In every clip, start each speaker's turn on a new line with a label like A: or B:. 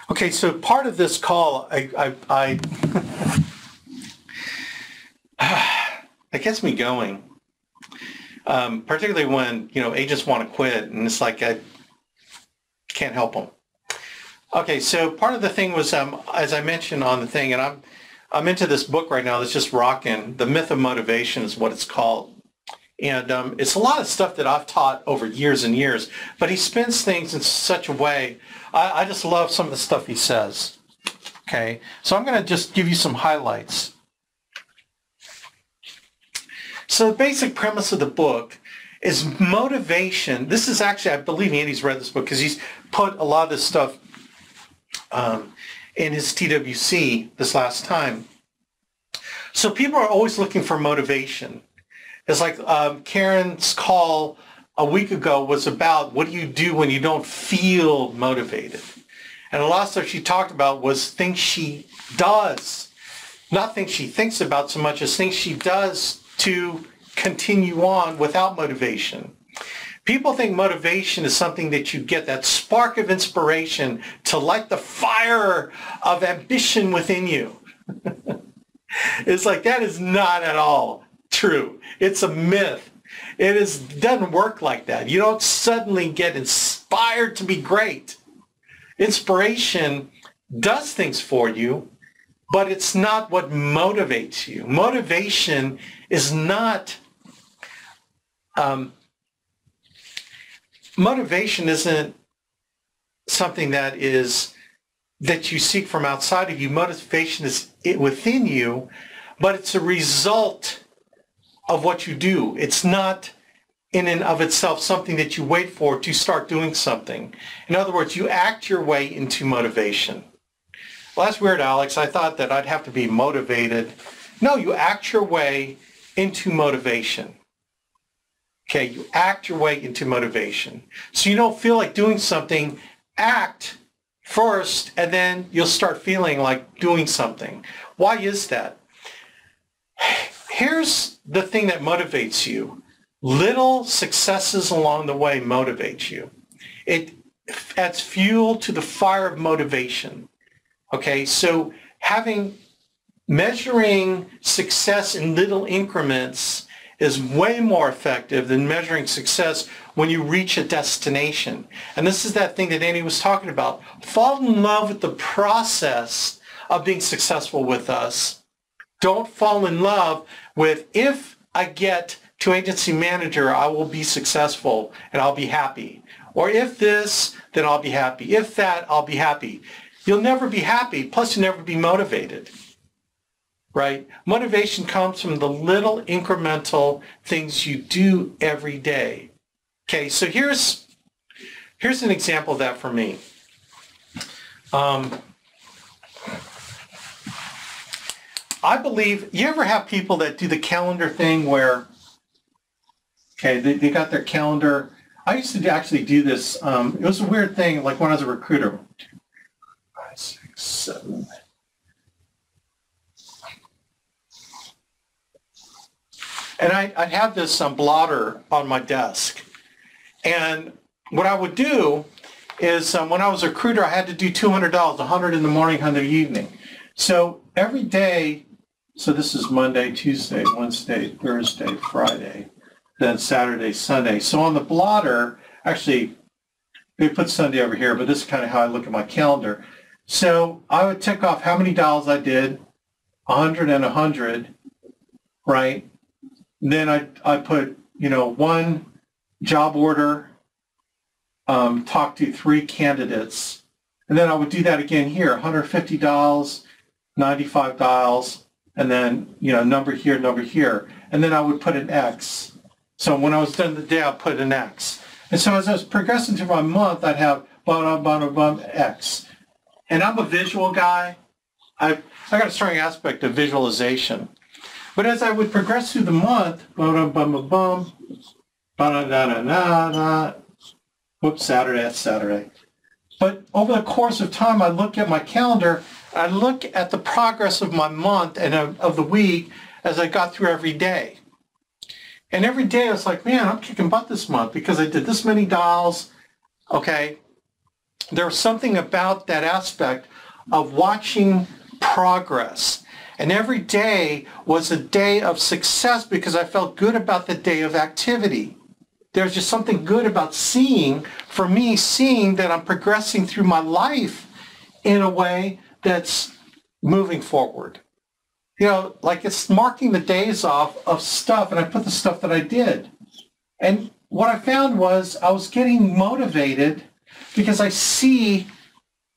A: Okay, so part of this call, it gets me going, particularly when, agents want to quit, and it's like I can't help them. Okay, so part of the thing was, as I mentioned on the thing, and I'm into this book right now that's just rocking. The Myth of Motivation is what it's called. And it's a lot of stuff that I've taught over years and years, but he spins things in such a way. I just love some of the stuff he says. Okay, so I'm going to just give you some highlights. So the basic premise of the book is motivation. This is actually, I believe Andy's read this book because he's put a lot of this stuff in his TWC this last time. So people are always looking for motivation. It's like Karen's call a week ago was about what do you do when you don't feel motivated? And a lot of stuff she talked about was things she does, not things she thinks about so much as things she does to continue on without motivation. People think motivation is something that you get, that spark of inspiration to light the fire of ambition within you. It's like that is not at all true. It's a myth. It doesn't work like that. You don't suddenly get inspired to be great. Inspiration does things for you, but it's not what motivates you. Motivation is not, motivation isn't something that you seek from outside of you. Motivation is within you, but it's a result of what you do. It's not in and of itself something that you wait for to start doing something. In other words, you act your way into motivation. Well, that's weird, Alex. I thought that I'd have to be motivated. No, you act your way into motivation. Okay, you act your way into motivation. So you don't feel like doing something, act first, and then you'll start feeling like doing something. Why is that? Here's the thing that motivates you. Little successes along the way motivate you. It adds fuel to the fire of motivation. Okay, so measuring success in little increments is way more effective than measuring success when you reach a destination. And this is that thing that Andy was talking about. Fall in love with the process of being successful with us. Don't fall in love with, if I get to agency manager, I will be successful and I'll be happy. Or if this, then I'll be happy. If that, I'll be happy. You'll never be happy, plus you'll never be motivated, right? Motivation comes from the little incremental things you do every day. Okay, so here's an example of that for me. I believe, you ever have people that do the calendar thing where, okay, they got their calendar. I used to actually do this. It was a weird thing, like when I was a recruiter. 1, 2, 5, 6, 7. And I'd have this blotter on my desk. And what I would do is when I was a recruiter, I had to do $200, 100 in the morning, 100 in the evening. So every day, so this is Monday, Tuesday, Wednesday, Thursday, Friday, then Saturday, Sunday. So on the blotter, actually, they put Sunday over here, but this is kind of how I look at my calendar. So I would tick off how many dials I did, 100 and 100, right? And then I put, one job order, talk to 3 candidates. And then I would do that again here, 150 dials, 95 dials, and then, number here, number here. And then I would put an X. So when I was done the day, I'd put an X. And so as I was progressing through my month, I'd have X. And I'm a visual guy. I got a strong aspect of visualization. But as I would progress through the month, whoops, Saturday, that's Saturday. But over the course of time, I look at my calendar, I look at the progress of my month and of the week as I got through every day. And every day I was like, man, I'm kicking butt this month because I did this many dials, okay? there was something about that aspect of watching progress. And every day was a day of success because I felt good about the day of activity. There's just something good about seeing, for me, seeing that I'm progressing through my life in a way that's moving forward. You know, like it's marking the days off of stuff, and I put the stuff that I did. And what I found was I was getting motivated because I see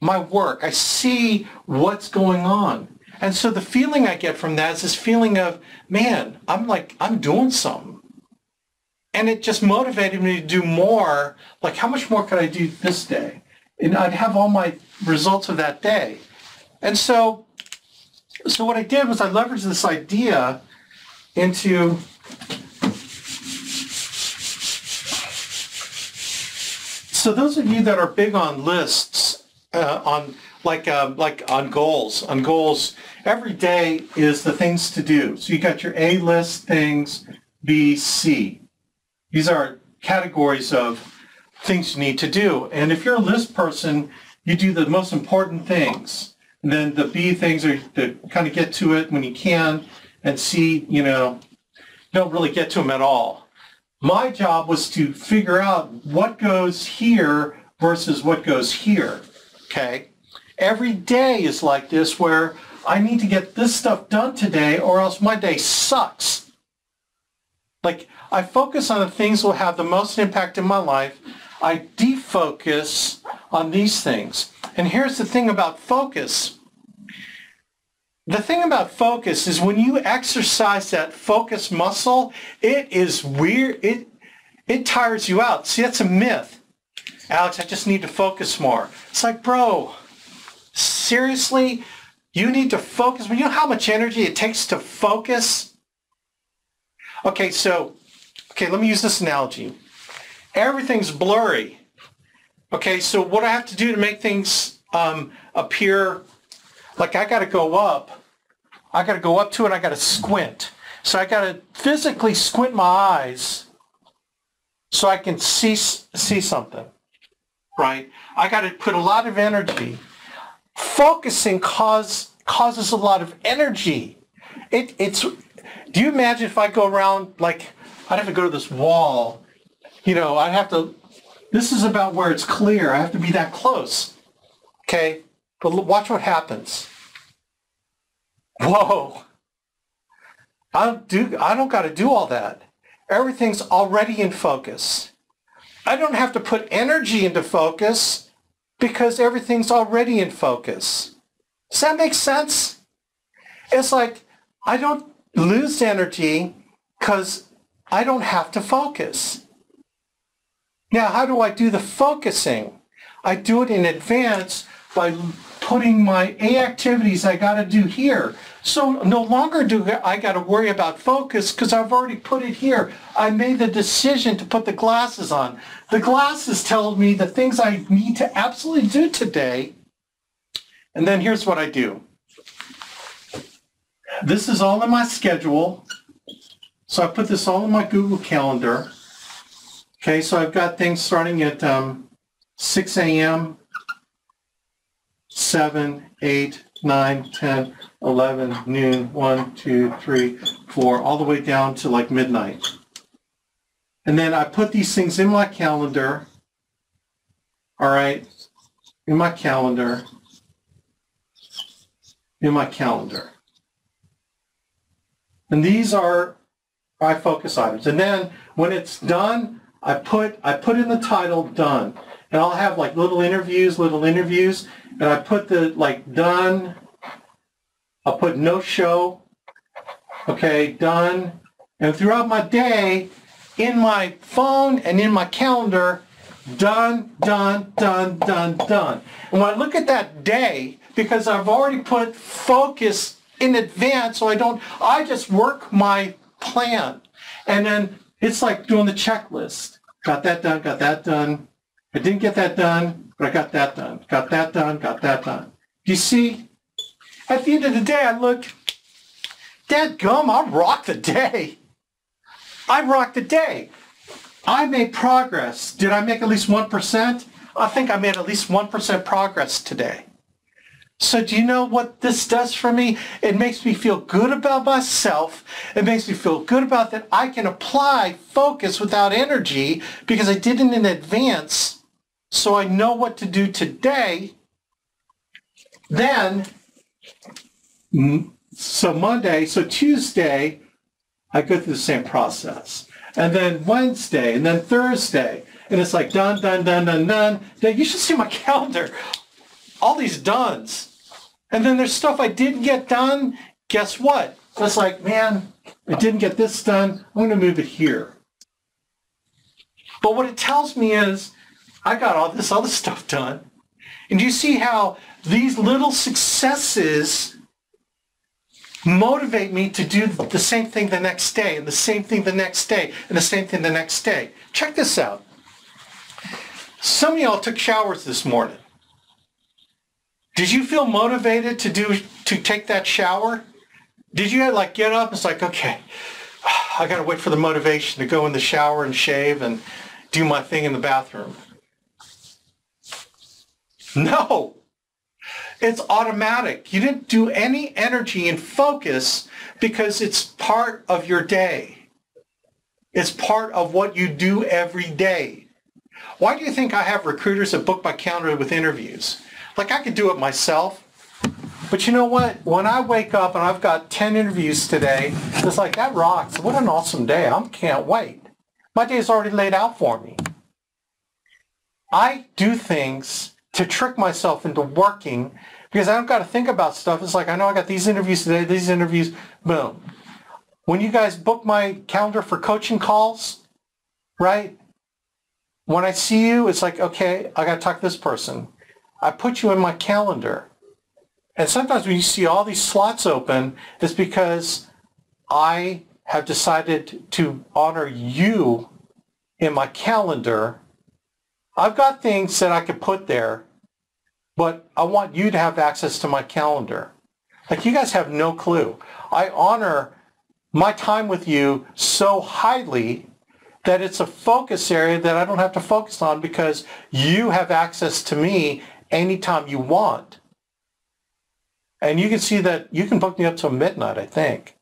A: my work. I see what's going on. And so the feeling I get from that is this feeling of, man, I'm doing something. And it just motivated me to do more. Like, how much more could I do this day? And I'd have all my results of that day. And so what I did was I leveraged this idea into so those of you that are big on lists, on goals, every day is the things to do. So you got your A list things, B, C. These are categories of things you need to do. And if you're a list person, you do the most important things. And then the B things are to kind of get to it when you can, and C, you know, don't really get to them at all. My job was to figure out what goes here versus what goes here, okay? Every day is like this where I need to get this stuff done today or else my day sucks. Like, I focus on the things that will have the most impact in my life. I defocus on these things. And here's the thing about focus. The thing about focus is when you exercise that focus muscle, it is weird. It tires you out. See, that's a myth. Alex, I just need to focus more. It's like, bro, seriously? You need to focus? You know how much energy it takes to focus? Okay, let me use this analogy. Everything's blurry. Okay, so what I have to do to make things appear, like I got to go up to it, I got to squint. So I got to physically squint my eyes so I can see something, right? I got to put a lot of energy. Focusing causes a lot of energy. Do you imagine if I go around, like, I'd have to go to this wall, you know, I'd have to, this is about where it's clear. I have to be that close, okay? But watch what happens. Whoa. I don't got to do all that. Everything's already in focus. I don't have to put energy into focus because everything's already in focus. Does that make sense? It's like I don't lose energy because I don't have to focus. Now, how do I do the focusing? I do it in advance by putting my A activities I got to do here. So no longer do I got to worry about focus because I've already put it here. I made the decision to put the glasses on. The glasses tell me the things I need to absolutely do today. And then here's what I do. This is all in my schedule. So I put this all in my Google Calendar. Okay, so I've got things starting at 6 a.m., 7, 8, 9, 10, 11, noon, 1, 2, 3, 4, all the way down to like midnight. And then I put these things in my calendar, all right, in my calendar. And these are my focus items. And then when it's done, I put in the title done. And I'll have like little interviews, and I put the like done, I'll put no show, okay, done. And throughout my day, in my phone and in my calendar, done, done, done, done, done. And when I look at that day, because I've already put focus in advance, so I just work my plan. And then it's like doing the checklist. Got that done, got that done. I didn't get that done, but I got that done. Got that done, got that done. Do you see? At the end of the day, I look, dadgum, I rocked the day. I rocked the day. I made progress. Did I make at least 1%? I think I made at least 1% progress today. So do you know what this does for me? It makes me feel good about myself. It makes me feel good about that I can apply focus without energy because I did it in advance. So I know what to do today. Then, so Tuesday, I go through the same process. And then Wednesday, and then Thursday. And it's like done, done, done, done, done. Now you should see my calendar. All these dones. And then there's stuff I didn't get done. Guess what? It's like, man, I didn't get this done. I'm going to move it here. But what it tells me is I got all this other stuff done. And you see how these little successes motivate me to do the same thing the next day, and the same thing the next day, and the same thing the next day. Check this out. Some of y'all took showers this morning. Did you feel motivated to take that shower? Did you like get up? It's like, okay, I got to wait for the motivation to go in the shower and shave and do my thing in the bathroom. No, it's automatic. You didn't do any energy and focus because it's part of your day. It's part of what you do every day. Why do you think I have recruiters that book my calendar with interviews? Like I could do it myself, but you know what? When I wake up and I've got 10 interviews today, it's like, that rocks. What an awesome day. I can't wait. My day is already laid out for me. I do things to trick myself into working because I don't got to think about stuff. It's like, I know I got these interviews today, these interviews, boom. When you guys book my calendar for coaching calls, right? When I see you, it's like, okay, I got to talk to this person. I put you in my calendar. And sometimes when you see all these slots open, it's because I have decided to honor you in my calendar. I've got things that I could put there, but I want you to have access to my calendar. Like you guys have no clue. I honor my time with you so highly that it's a focus area that I don't have to focus on because you have access to me anytime you want. And you can see that you can book me up till midnight, I think.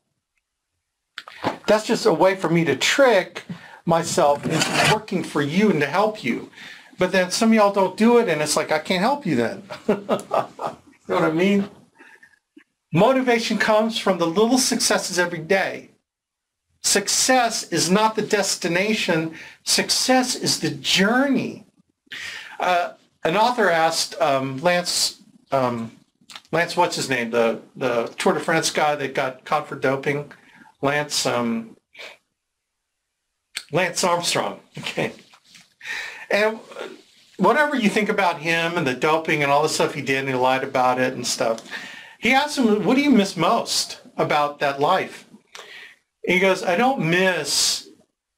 A: That's just a way for me to trick myself into working for you and to help you. But then some of y'all don't do it, and it's like, I can't help you then. You know what I mean? Motivation comes from the little successes every day. Success is not the destination. Success is the journey. An author asked Lance, what's his name? The Tour de France guy that got caught for doping. Lance Armstrong. Okay. And whatever you think about him and the doping and all the stuff he did, and he lied about it and stuff, he asked him, what do you miss most about that life? And he goes, I don't miss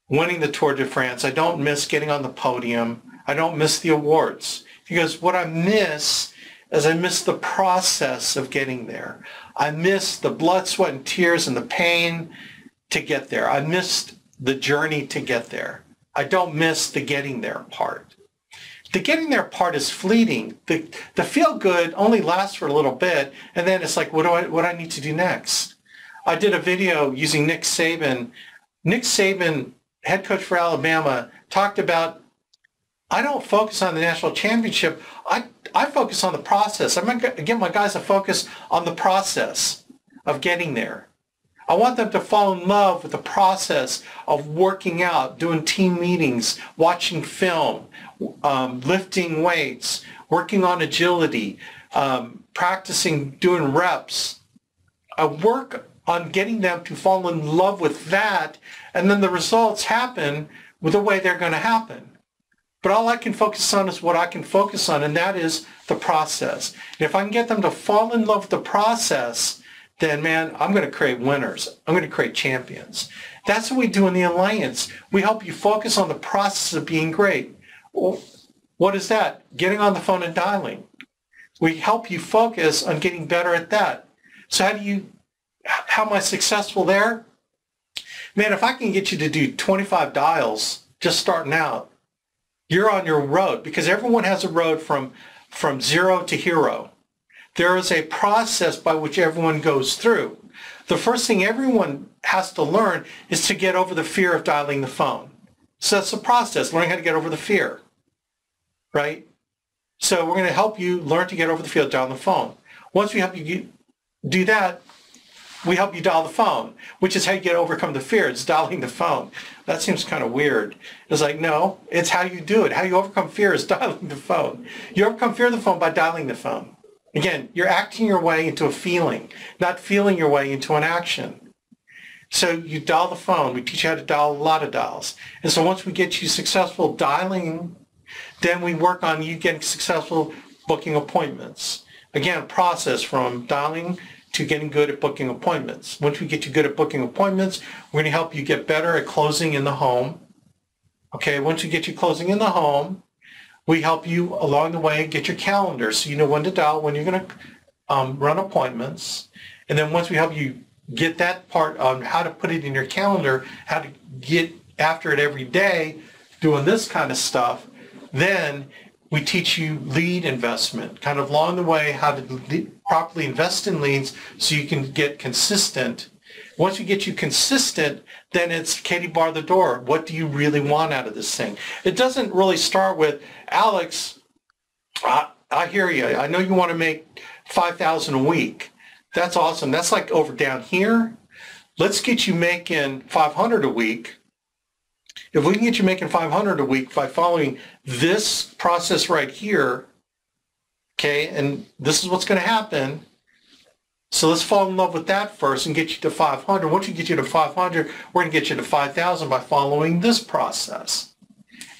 A: winning the Tour de France. I don't miss getting on the podium. I don't miss the awards. He goes, what I miss is I miss the process of getting there. I miss the blood, sweat, and tears and the pain to get there. I missed the journey to get there. I don't miss the getting there part. The getting there part is fleeting. The feel good only lasts for a little bit, and then it's like, what do I need to do next? I did a video using Nick Saban. Nick Saban, head coach for Alabama, talked about, I don't focus on the national championship. I focus on the process. I'm going to get my guys to focus on the process of getting there. I want them to fall in love with the process of working out, doing team meetings, watching film, lifting weights, working on agility, practicing doing reps. I work on getting them to fall in love with that, and then the results happen with the way they're going to happen. But all I can focus on is what I can focus on, and that is the process. And if I can get them to fall in love with the process, then, man, I'm going to create winners. I'm going to create champions. That's what we do in the Alliance. We help you focus on the process of being great. Well, what is that? Getting on the phone and dialing. We help you focus on getting better at that. So how am I successful there? Man, if I can get you to do 25 dials just starting out, You're on your road, because everyone has a road from zero to hero. There is a process by which everyone goes through. The first thing everyone has to learn is to get over the fear of dialing the phone. So that's the process, learning how to get over the fear, right? So we're going to help you learn to get over the fear of dialing the phone. Once we help you do that, we help you dial the phone, which is how you overcome the fear. It's dialing the phone. That seems kind of weird. It's like, no, it's how you do it. How you overcome fear is dialing the phone. You overcome fear of the phone by dialing the phone. Again, you're acting your way into a feeling, not feeling your way into an action. So you dial the phone. We teach you how to dial a lot of dials. And so once we get you successful dialing, then we work on you getting successful booking appointments. Again, a process from dialing to getting good at booking appointments. Once we get you good at booking appointments, we're going to help you get better at closing in the home. Okay, once we get you closing in the home, we help you along the way get your calendar so you know when to dial, when you're going to run appointments. And then once we help you get that part on how to put it in your calendar, how to get after it every day, doing this kind of stuff, then we teach you lead investment, kind of along the way, how to properly invest in leads so you can get consistent. Once we get you consistent, then it's Katie, bar the door. What do you really want out of this thing? It doesn't really start with, Alex, I hear you. I know you want to make $5,000 a week. That's awesome. That's like over down here. Let's get you making $500 a week. If we can get you making $500 a week by following this process right here, okay, and this is what's going to happen. So let's fall in love with that first and get you to 500. Once we get you to 500, we're going to get you to 5,000 by following this process.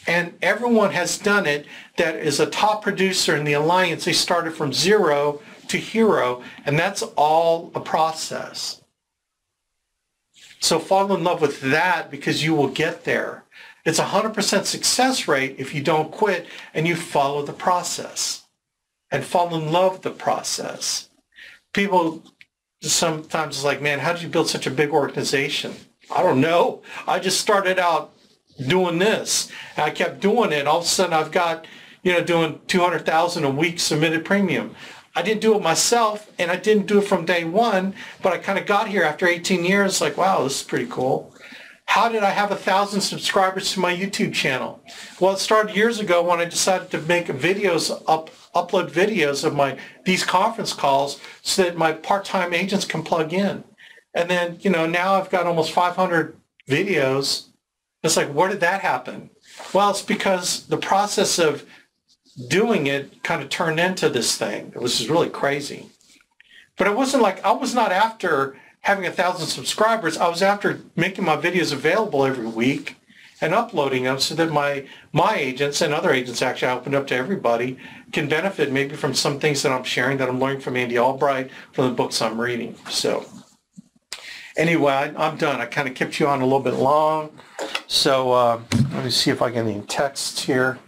A: And everyone has done it that is a top producer in the Alliance. They started from zero to hero, and that's all a process. So fall in love with that because you will get there. It's 100% success rate if you don't quit and you follow the process and fall in love with the process. People sometimes is like, man, how did you build such a big organization? I don't know. I just started out doing this. And I kept doing it. All of a sudden I've got, doing 200,000 a week submitted premium. I didn't do it myself, and I didn't do it from day one, but I kind of got here after 18 years, like, wow, this is pretty cool. How did I have 1,000 subscribers to my YouTube channel? Well, it started years ago when I decided to make videos, upload videos of these conference calls so that my part-time agents can plug in. And then, now I've got almost 500 videos. It's like, where did that happen? Well, it's because the process of doing it kind of turned into this thing. It was just really crazy. But it wasn't like, I was not after having 1,000 subscribers. I was after making my videos available every week and uploading them so that my agents and other agents, actually, I opened up to everybody, can benefit maybe from some things that I'm sharing that I'm learning from Andy Albright, from the books I'm reading. So anyway, I'm done. I kind of kept you on a little bit long. So let me see if I get any texts here.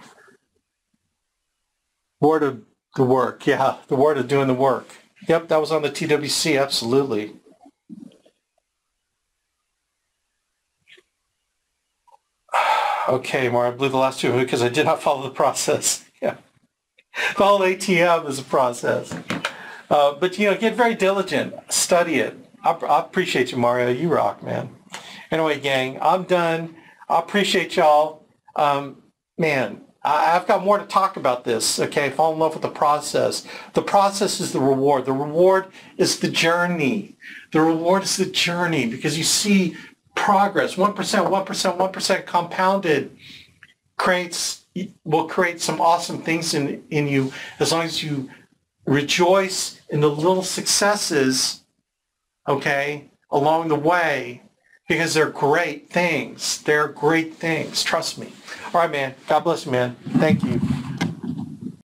A: Word of the work. Yeah, the word of doing the work. Yep, that was on the TWC, absolutely. Okay, Maura, I believe the last two because I did not follow the process. Yeah. Follow ATM is a process. But, get very diligent. Study it. I appreciate you, Mario. You rock, man. Anyway, gang, I'm done. I appreciate y'all. Man, I've got more to talk about this, okay? Fall in love with the process. The process is the reward. The reward is the journey. The reward is the journey because you see progress. 1%, 1%, 1% compounded will create some awesome things in you as long as you rejoice in the little successes, okay, along the way, because they're great things. They're great things. Trust me. All right, man. God bless you, man. Thank you.